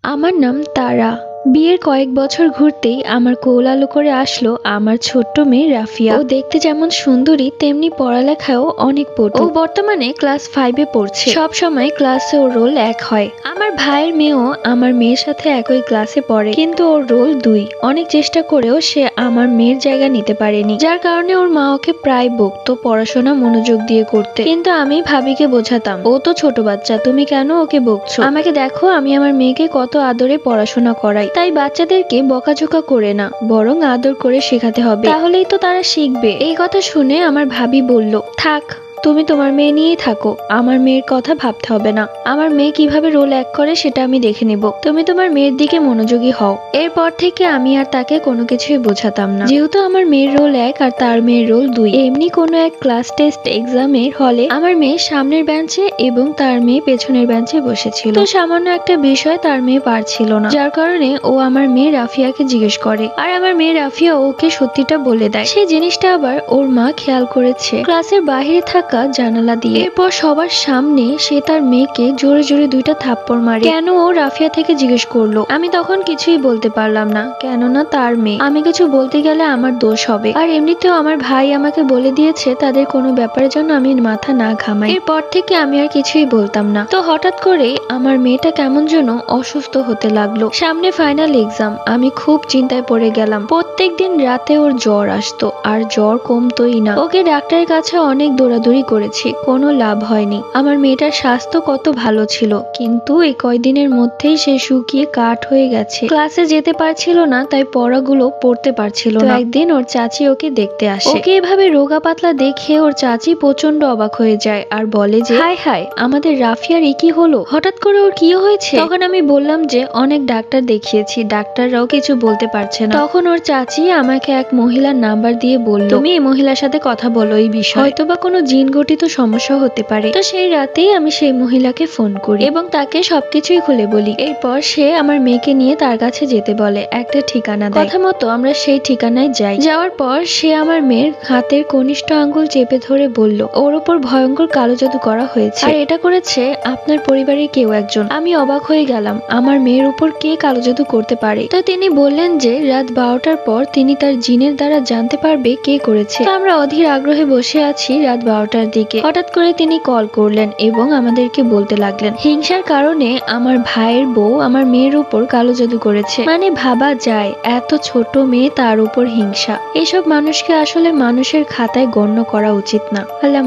আমার নাম তারা। বিয়ের কয়েক বছর ঘুরতেই আমার কোল আলো করে আসলো আমার ছোট্ট মেয়ে রাফিয়া। ও দেখতে যেমন সুন্দরী তেমনি পড়ালেখাও অনেক পটু। ও বর্তমানে ক্লাস 5-এ পড়ছে। সব সময় ক্লাসে ওর রোল 1 হয়। আমার ভাইয়ের মেয়েও আমার মেয়ের সাথে একই ক্লাসে পড়ে, কিন্তু ওর রোল 2। অনেক চেষ্টা করেও সে আমার মেয়ের জায়গা নিতে পারেনি, যার কারণে ওর মা ওকে প্রায় বকতো পড়াশোনা মনোযোগ দিয়ে করতে। কিন্তু আমি ভাবিকে বোঝাতাম, ও তো ছোট বাচ্চা, তুমি কেন ওকে বকছো? আমাকে দেখো, আমি আমার মেয়েকে কত আদরে পড়াশোনা করাই। তাই বাচ্চাদেরকে বকাঝোকা করে না, বরং আদর করে শেখাতে হবে, তাহলেই তো তারা শিখবে। এই কথা শুনে আমার ভাবি বলল, থাক, তুমি তোমার মেয়ে নিয়েই থাকো, আমার মেয়ের কথা ভাবতে হবে না। আমার মেয়ে কিভাবে রোল 1 করে সেটা আমি দেখে নেব, তুমি তোমার মেয়ের দিকে মনোযোগী হও। এরপর থেকে আমি আর তাকে কোনো কিছুই বোঝাতাম না, যেহেতু আমার মেয়ের রোল 1 আর তার মেয়ের রোল 2। এমনি কোনো এক ক্লাস টেস্ট এক্সামের হলে আমার মেয়ে সামনের বেঞ্চে এবং তার মেয়ে পেছনের বেঞ্চে বসেছিল। তো সামান্য একটা বিষয় তার মেয়ে পারছিল না, যার কারণে ও আমার মেয়ে রাফিয়াকে জিজ্ঞেস করে, আর আমার মেয়ে রাফিয়া ওকে সত্যিটা বলে দেয়। সেই জিনিসটা আবার ওর মা খেয়াল করেছে ক্লাসের বাইরে থাকা জানালা দিয়ে। এরপর সবার সামনে সে তার মেয়েকে জোরে জোরে 2টা থাপ্পড় মারে। কেন ও রাফিয়া থেকে জিজ্ঞেস করলো। আমি তখন কিছুই বলতে পারলাম না, কেননা তার মেয়ে। আমি কিছু বলতে গেলে আমার দোষ হবে, আর এমনিতেও আমার ভাই আমাকে বলে দিয়েছে তাদের কোনো ব্যাপারের জন্য আমি মাথা না ঘামাই। এরপর থেকে আমি আর কিছুই বলতাম না। তো হঠাৎ করে আমার মেয়েটা কেমন যেন অসুস্থ হতে লাগলো। সামনে ফাইনাল এক্সাম, আমি খুব চিন্তায় পড়ে গেলাম। প্রত্যেকদিন রাতে ওর জ্বর আসতো, আর জ্বর কমতোই না। ওকে ডাক্তারের কাছে অনেক দৌড়াদৌড়ি করেছি, কোনো লাভ হয়নি। আমার মেয়েটার স্বাস্থ্য কত ভালো ছিল, কিন্তু এই কয়দিনের মধ্যেই সে শুকিয়ে কাঠ হয়ে গেছে। ক্লাসে যেতে পারছিল না, তাই পড়াগুলো পড়তে পারছিল না। একদিন ওর চাচি ওকে দেখতে আসে। ওকে এভাবে রোগা পাতলা দেখে ওর চাচি প্রচন্ড অবাক হয়ে যায়, আর বলে যে, হায় হায়, আমাদের রাফিয়ার এ কি হলো, হঠাৎ করে ওর কি হয়েছে? তখন আমি বললাম যে অনেক ডাক্তার দেখিয়েছি, ডাক্তাররাও কিছু বলতে পারছে না। তখন ওর চাচি আমাকে এক মহিলার নাম্বার দিয়ে বলল, তুমি এই মহিলার সাথে কথা বলো এই বিষয়ে, হয়তোবা কোনো জিন গঠিত সমস্যা হতে পারে। তো সেই রাতেই আমি সেই মহিলাকে ফোন করি এবং তাকে সবকিছুই খুলে বলি। এরপর সে আমার মেয়েকে নিয়ে তার কাছে যেতে বলে, একটা ঠিকানা দেয়। কথা মতো আমরা সেই ঠিকানায় যাই। যাওয়ার পর সে আমার মেয়ের হাতের কনিষ্ঠ আঙ্গুল চেপে ধরে বলল, ওর উপর ভয়ঙ্কর কালো জাদু করা হয়েছে, আর এটা করেছে আপনার পরিবারের কেউ একজন। আমি অবাক হয়ে গেলাম, আমার মেয়ের উপর কে কালো জাদু করতে পারে? তো তিনি বললেন যে রাত 12টার পর তিনি তার জিনের দ্বারা জানতে পারবে কে করেছে। তো আমরা অধীর আগ্রহে বসে আছি রাত 12টার দিকে। হঠাৎ করে তিনি কল করলেন এবং আমাদেরকে বলতে লাগলেন, হিংসার কারণে আমার ভাইয়ের বউ আমার মেয়ের উপর কালো জাদু করেছে। মানে ভাবা যায়, এত ছোট মেয়ে, তার উপর হিংসা। এসব মানুষকে আসলে মানুষের খাতায় গণ্য করা উচিত না। আল্লাহ